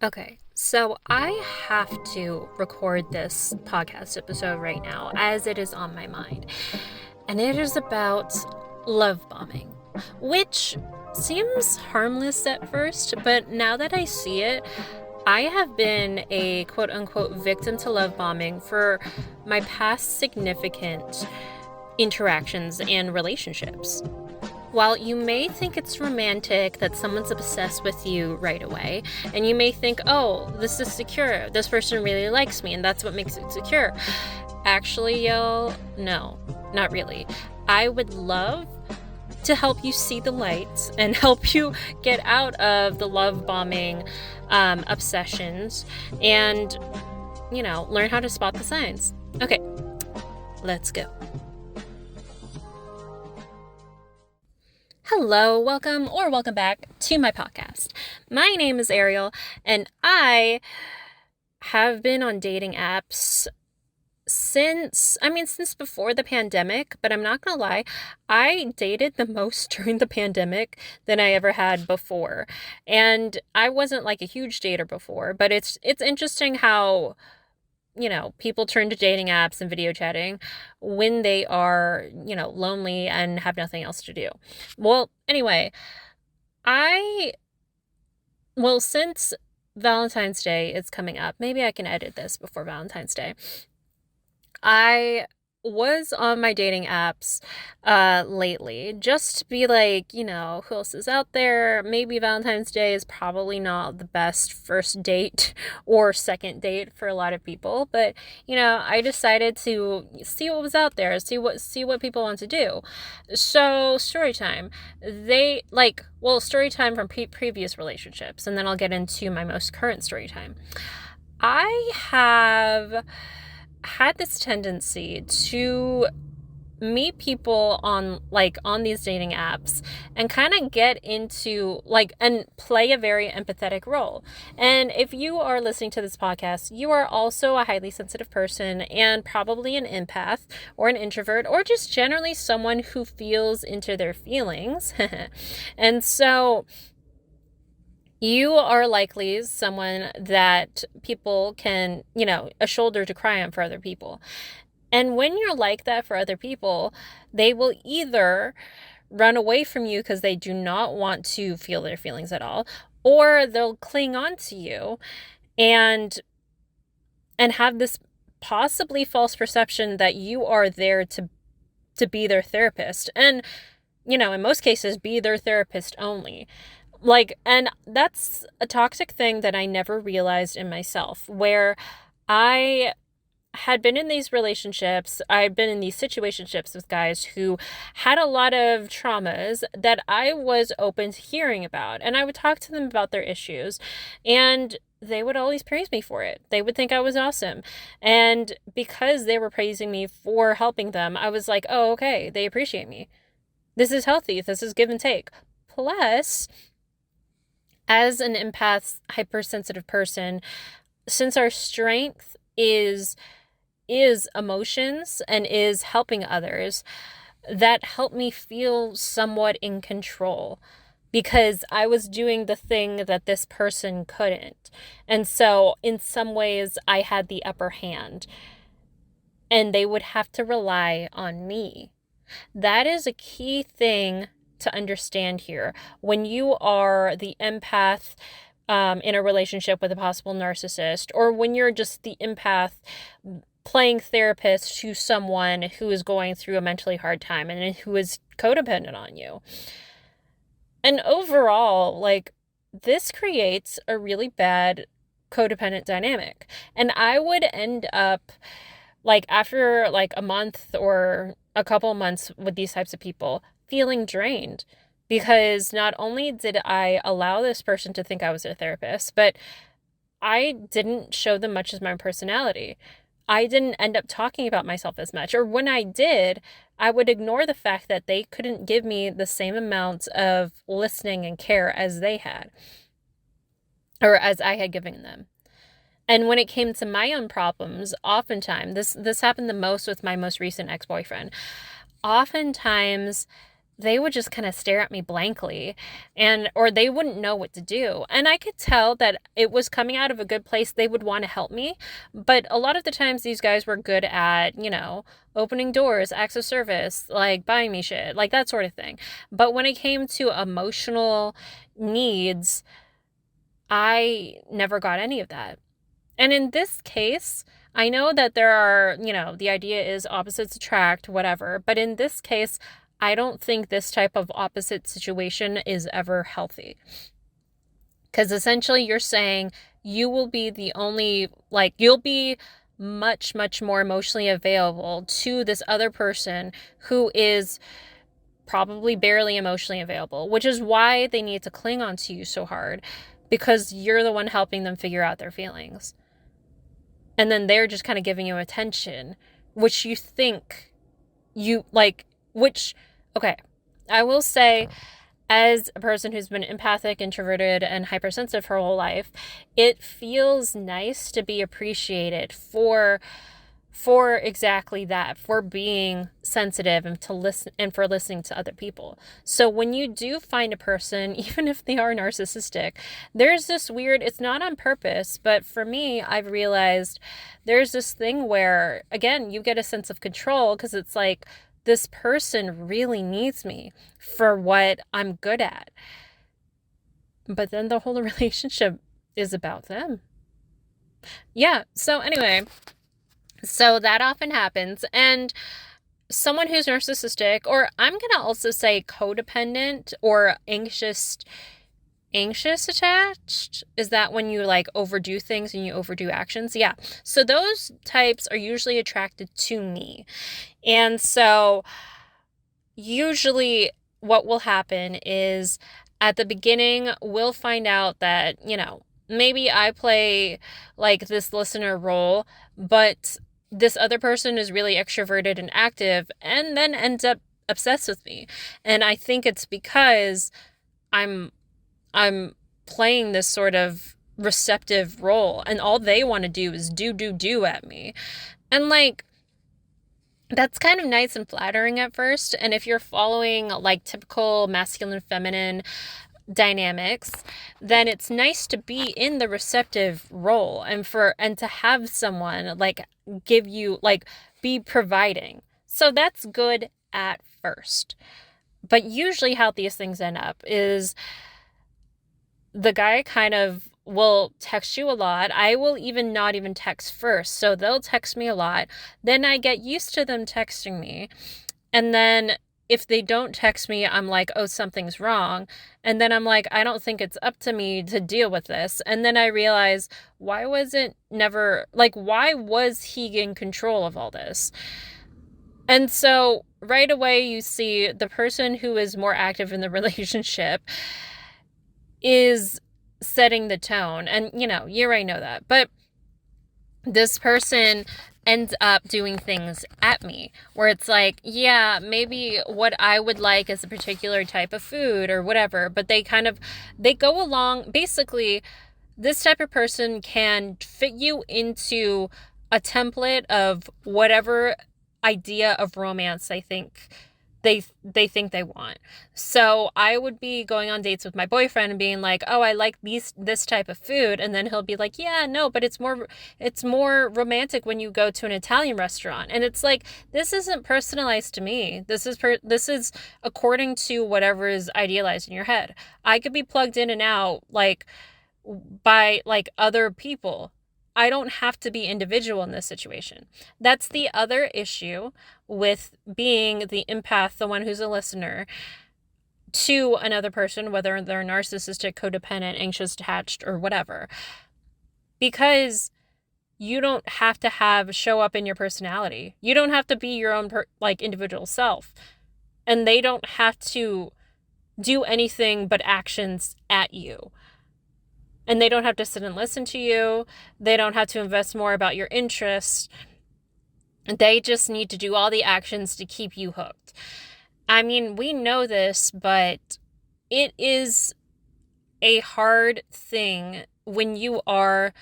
Okay, so I have to record this podcast episode right now as it is on my mind. And it is about love bombing, which seems harmless at first, but now that I see it, I have been a quote unquote victim to love bombing for my past significant interactions and relationships. While you may think it's romantic that someone's obsessed with you right away, and you may think, oh, this is secure, this person really likes me, and that's what makes it secure. Actually, yo, no, not really. I would love to help you see the lights and help you get out of the love bombing obsessions and, learn how to spot the signs. Okay, let's go. Hello, welcome back to my podcast. My name is Arielle, and I have been on dating apps since before the pandemic, but I'm not gonna lie, I dated the most during the pandemic than I ever had before. And I wasn't like a huge dater before, but it's interesting how people turn to dating apps and video chatting when they are, lonely and have nothing else to do. Well, anyway, since Valentine's Day is coming up, maybe I can edit this before Valentine's Day. I was on my dating apps lately just to be like, who else is out there? Maybe Valentine's Day is probably not the best first date or second date for a lot of people, but I decided to see what was out there, see what people want to do. So, story time. Story time from previous relationships, and then I'll get into my most current story time. I have had this tendency to meet people on these dating apps and kind of get into and play a very empathetic role. And if you are listening to this podcast, you are also a highly sensitive person and probably an empath or an introvert or just generally someone who feels into their feelings. And so you are likely someone that people can, a shoulder to cry on for other people. And when you're like that for other people, they will either run away from you because they do not want to feel their feelings at all, or they'll cling on to you and have this possibly false perception that you are there to be their therapist. And, in most cases, be their therapist only. And that's a toxic thing that I never realized in myself, where I had been in these relationships, I'd been in these situationships with guys who had a lot of traumas that I was open to hearing about. And I would talk to them about their issues, and they would always praise me for it. They would think I was awesome. And because they were praising me for helping them, I was like, oh, okay, they appreciate me. This is healthy. This is give and take. Plus, as an empath, hypersensitive person, since our strength is emotions and is helping others, that helped me feel somewhat in control because I was doing the thing that this person couldn't. And so in some ways I had the upper hand and they would have to rely on me. That is a key thing to understand here. When you are the empath in a relationship with a possible narcissist, or when you're just the empath playing therapist to someone who is going through a mentally hard time and who is codependent on you. And overall, this creates a really bad codependent dynamic. And I would end up after a month or a couple months with these types of people, feeling drained because not only did I allow this person to think I was their therapist, but I didn't show them much of my personality. I didn't end up talking about myself as much, or when I did, I would ignore the fact that they couldn't give me the same amount of listening and care as they had, or as I had given them. And when it came to my own problems, oftentimes, this happened the most with my most recent ex-boyfriend. Oftentimes, they would just kind of stare at me blankly, or they wouldn't know what to do. And I could tell that it was coming out of a good place. They would want to help me. But a lot of the times these guys were good at, opening doors, acts of service, like buying me shit, like that sort of thing. But when it came to emotional needs, I never got any of that. And in this case, I know that there are, the idea is opposites attract, whatever. But in this case, I don't think this type of opposite situation is ever healthy. Because essentially you're saying you will be the only, you'll be much, much more emotionally available to this other person who is probably barely emotionally available, which is why they need to cling on to you so hard, because you're the one helping them figure out their feelings. And then they're just kind of giving you attention, which you think okay, I will say, as a person who's been empathic, introverted, and hypersensitive her whole life, it feels nice to be appreciated for exactly that, for being sensitive and to listen and for listening to other people. So when you do find a person, even if they are narcissistic, there's this weird, it's not on purpose, but for me, I've realized there's this thing where, again, you get a sense of control because it's like, this person really needs me for what I'm good at. But then the whole relationship is about them. Yeah, so anyway, so that often happens. And someone who's narcissistic, or I'm going to also say codependent or anxious attached, is that when you overdo things and you overdo actions? Yeah. So those types are usually attracted to me. And so usually what will happen is at the beginning, we'll find out that, maybe I play this listener role, but this other person is really extroverted and active and then ends up obsessed with me. And I think it's because I'm playing this sort of receptive role and all they want to do is do at me. And that's kind of nice and flattering at first. And if you're following typical masculine feminine dynamics, then it's nice to be in the receptive role and to have someone give you be providing. So that's good at first. But usually how these things end up is the guy kind of will text you a lot. I will not even text first. So they'll text me a lot. Then I get used to them texting me. And then if they don't text me, I'm like, oh, something's wrong. And then I'm like, I don't think it's up to me to deal with this. And then I realize, why was he in control of all this? And so right away, you see the person who is more active in the relationship is setting the tone. And, you already know that. But this person ends up doing things at me where it's yeah, maybe what I would like is a particular type of food or whatever, but they go along. Basically, this type of person can fit you into a template of whatever idea of romance they think they want. So I would be going on dates with my boyfriend and being like, oh, I like this type of food. And then he'll be like, yeah, no, but it's more romantic when you go to an Italian restaurant. And it's this isn't personalized to me. This is according to whatever is idealized in your head. I could be plugged in and out by other people. I don't have to be individual in this situation. That's the other issue with being the empath, the one who's a listener to another person, whether they're narcissistic, codependent, anxious, attached, or whatever. Because you don't have to show up in your personality. You don't have to be your own individual self. And they don't have to do anything but actions at you. And they don't have to sit and listen to you. They don't have to invest more about your interests. They just need to do all the actions to keep you hooked. I mean, we know this, but it is a hard thing when you are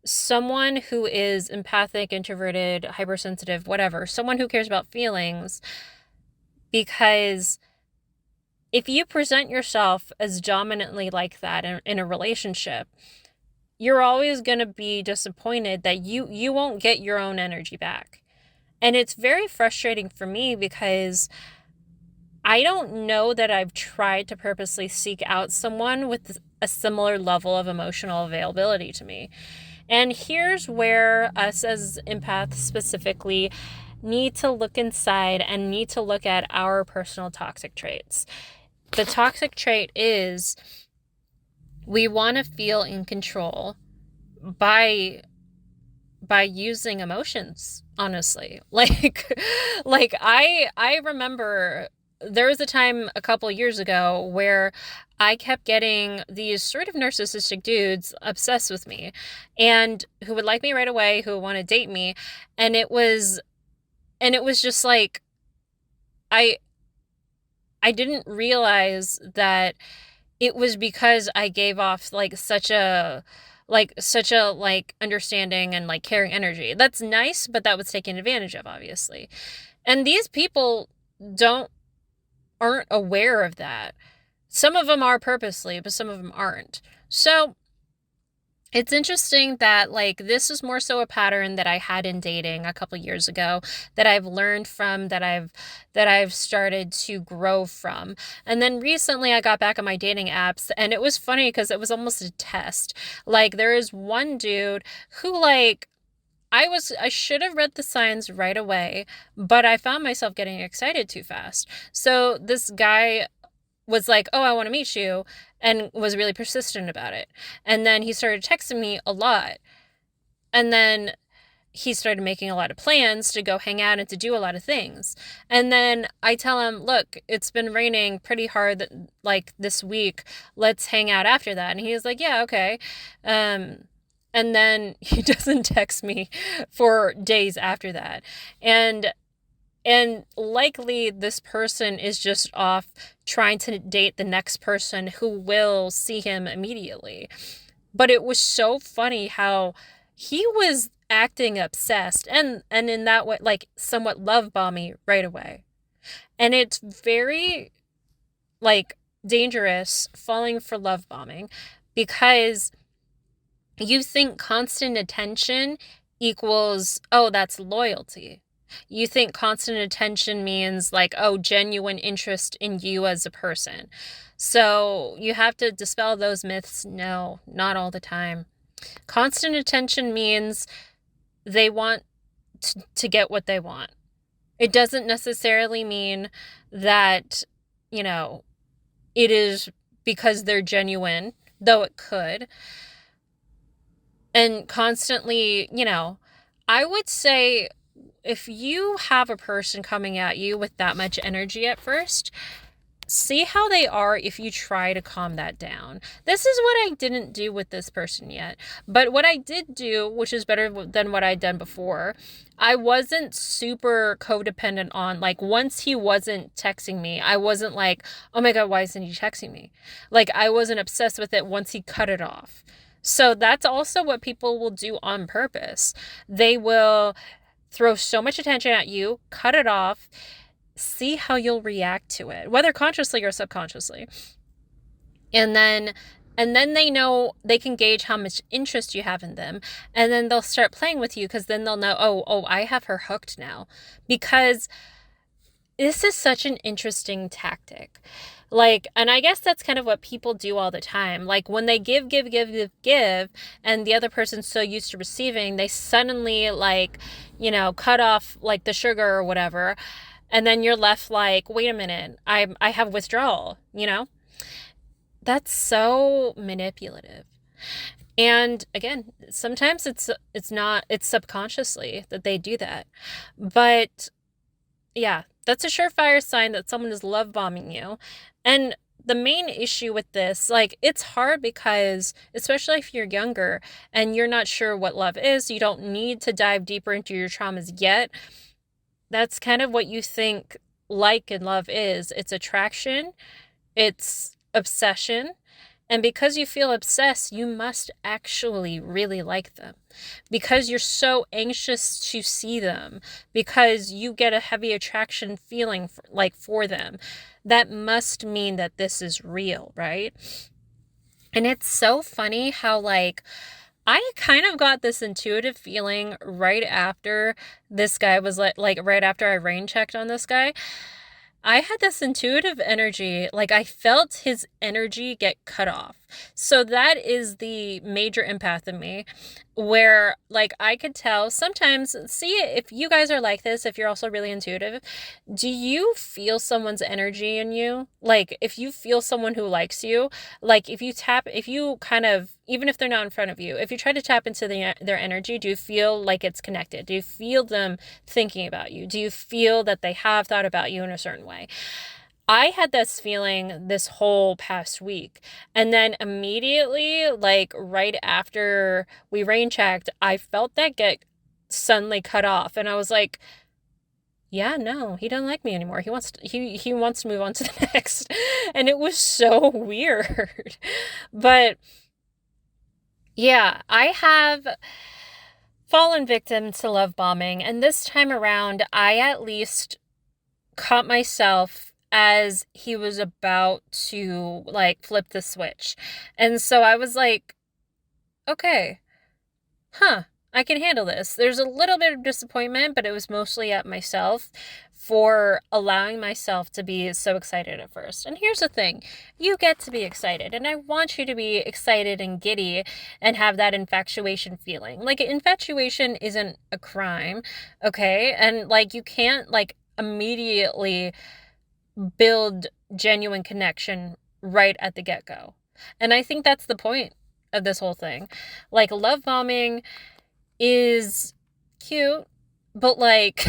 someone who is empathic, introverted, hypersensitive, whatever, someone who cares about feelings, because if you present yourself as dominantly like that in a relationship, you're always going to be disappointed that you won't get your own energy back. And it's very frustrating for me because I don't know that I've tried to purposely seek out someone with a similar level of emotional availability to me. And here's where us as empaths specifically need to look inside and need to look at our personal toxic traits. The toxic trait is we want to feel in control by using emotions, honestly. I remember there was a time a couple years ago where I kept getting these sort of narcissistic dudes obsessed with me and who would like me right away, who would want to date me, and it was just like I I didn't realize that it was because I gave off such a understanding and like caring energy. That's nice, but that was taken advantage of, obviously. And these people don't aren't aware of that. Some of them are purposely, but some of them aren't. So it's interesting that like this is more so a pattern that I had in dating a couple years ago that I've learned from, that I've started to grow from. And then recently I got back on my dating apps and it was funny because it was almost a test. Like there is one dude who like I should have read the signs right away, but I found myself getting excited too fast. So this guy was like, "Oh, I want to meet you," and was really persistent about it. And then he started texting me a lot. And then he started making a lot of plans to go hang out and to do a lot of things. And then I tell him, "Look, it's been raining pretty hard like this week. Let's hang out after that." And he was like, "Yeah, okay." And then he doesn't text me for days after that. And likely this person is just off trying to date the next person who will see him immediately. But it was so funny how he was acting obsessed and in that way like somewhat love bomby right away. And it's very like dangerous falling for love bombing because you think constant attention equals, oh, that's loyalty. You think constant attention means like, oh, genuine interest in you as a person. So you have to dispel those myths. No, not all the time. Constant attention means they want to get what they want. It doesn't necessarily mean that, you know, it is because they're genuine, though it could. And constantly, I would say if you have a person coming at you with that much energy at first, see how they are if you try to calm that down. This is what I didn't do with this person yet. But what I did do, which is better than what I'd done before, I wasn't super codependent on, like, once he wasn't texting me, I wasn't like, oh my God, why isn't he texting me? Like, I wasn't obsessed with it once he cut it off. So that's also what people will do on purpose. They will throw so much attention at you, cut it off, see how you'll react to it, whether consciously or subconsciously. And then they know they can gauge how much interest you have in them. And then they'll start playing with you because then they'll know, oh, I have her hooked now. Because this is such an interesting tactic. Like, and I guess that's kind of what people do all the time. Like when they give, and the other person's so used to receiving, they suddenly like, cut off like the sugar or whatever. And then you're left like, wait a minute, I have withdrawal, That's so manipulative. And again, sometimes it's subconsciously that they do that. But yeah, that's a surefire sign that someone is love bombing you. And the main issue with this, like, it's hard because, especially if you're younger and you're not sure what love is, you don't need to dive deeper into your traumas yet. That's kind of what you think like and love is. It's attraction, it's obsession, And because you feel obsessed, you must actually really like them. Because you're so anxious to see them, because you get a heavy attraction feeling for them, that must mean that this is real, right? And it's so funny how I kind of got this intuitive feeling right after this guy was like right after I rain checked on this guy. I had this intuitive energy, like I felt his energy get cut off. So that is the major empath in me, where like I could tell sometimes, see if you guys are like this, if you're also really intuitive, do you feel someone's energy in you? Like if you feel someone who likes you, like if you kind of, even if they're not in front of you, if you try to tap into their energy, do you feel like it's connected? Do you feel them thinking about you? Do you feel that they have thought about you in a certain way? I had this feeling this whole past week. And then immediately, like right after we rain checked, I felt that get suddenly cut off. And I was like, yeah, no, he doesn't like me anymore. He wants to move on to the next. And it was so weird. But yeah, I have fallen victim to love bombing, and this time around I at least caught myself as he was about to like flip the switch. And so I was like, okay, I can handle this. There's a little bit of disappointment, but it was mostly at myself for allowing myself to be so excited at first. And here's the thing, you get to be excited, and I want you to be excited and giddy and have that infatuation feeling. Like, infatuation isn't a crime, okay? And like, you can't like immediately build genuine connection right at the get-go. And I think that's the point of this whole thing. Like, love bombing is cute, but like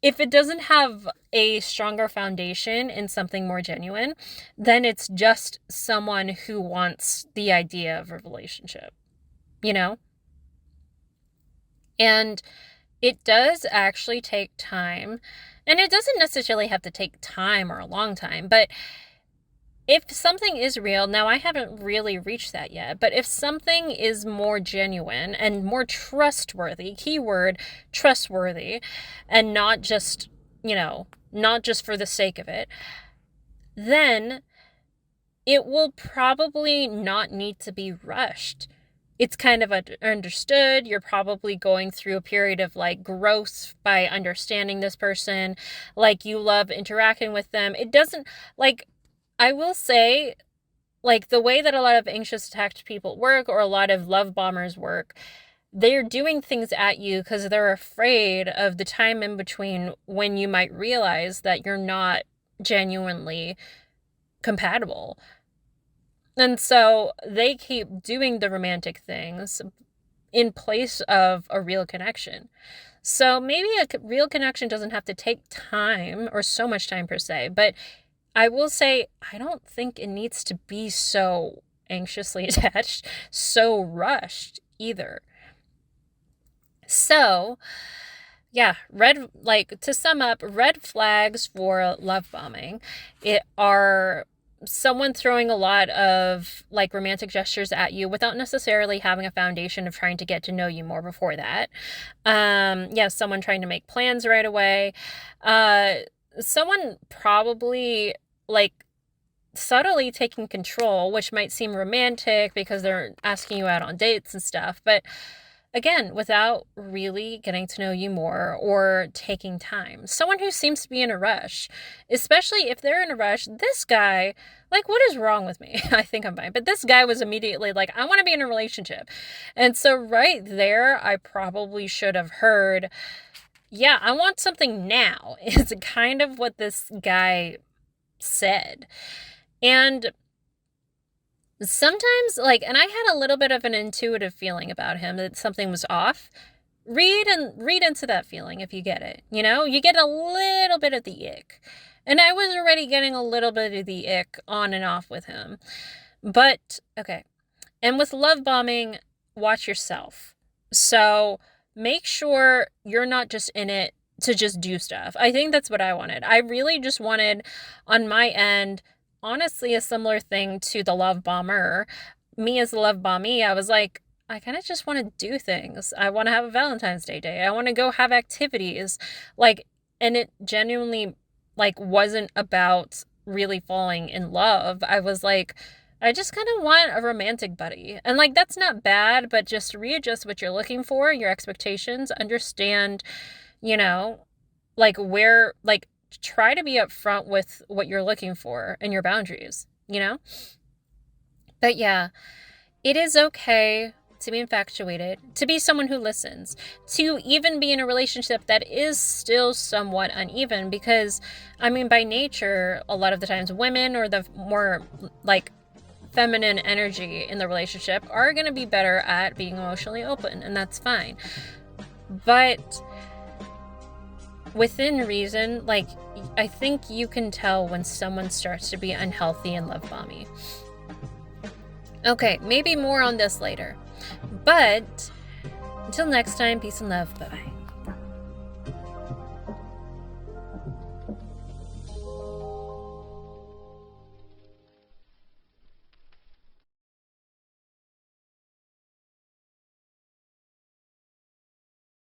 if it doesn't have a stronger foundation in something more genuine, then it's just someone who wants the idea of a relationship, you know? And it does actually take time, and it doesn't necessarily have to take time or a long time, but if something is real, now I haven't really reached that yet, but if something is more genuine and more trustworthy, keyword trustworthy, and not just, not just for the sake of it, then it will probably not need to be rushed. It's kind of understood. You're probably going through a period of like growth by understanding this person. Like, you love interacting with them. It doesn't, like, I will say, like, the way that a lot of anxious attached people work, or a lot of love bombers work, they're doing things at you because they're afraid of the time in between when you might realize that you're not genuinely compatible. And so they keep doing the romantic things in place of a real connection. So maybe a real connection doesn't have to take time, or so much time per se, but I will say, I don't think it needs to be so anxiously attached, so rushed either. So, yeah, to sum up, red flags for love bombing are someone throwing a lot of like romantic gestures at you without necessarily having a foundation of trying to get to know you more before that. Someone trying to make plans right away. Someone probably like subtly taking control, which might seem romantic because they're asking you out on dates and stuff, but again, without really getting to know you more or taking time. Someone who seems to be in a rush, especially if they're in a rush. This guy, like, what is wrong with me? I think I'm fine. But this guy was immediately like, I want to be in a relationship. And so right there, I probably should have heard, yeah, I want something now, is kind of what this guy said. And sometimes, like, and I had a little bit of an intuitive feeling about him that something was off. Read into that feeling if you get it. You get a little bit of the ick. And I was already getting a little bit of the ick on and off with him. But, okay. And with love bombing, watch yourself. So make sure you're not just in it to just do stuff. I think that's what I wanted. I really just wanted, on my end, honestly a similar thing to the love bomber. Me as the love bombee, I was like, I kind of just want to do things. I want to have a Valentine's Day. I want to go have activities. Like, and it genuinely like wasn't about really falling in love. I was like, I just kind of want a romantic buddy. And like that's not bad, but just readjust what you're looking for, your expectations, understand, you know, like where like try to be upfront with what you're looking for and your boundaries, you know? But yeah, it is okay to be infatuated, to be someone who listens, to even be in a relationship that is still somewhat uneven because, I mean, by nature, a lot of the times women or the more like feminine energy in the relationship are going to be better at being emotionally open, and that's fine. But within reason, like, I think you can tell when someone starts to be unhealthy and love bomby. Okay, maybe more on this later. But until next time, peace and love. Bye-bye.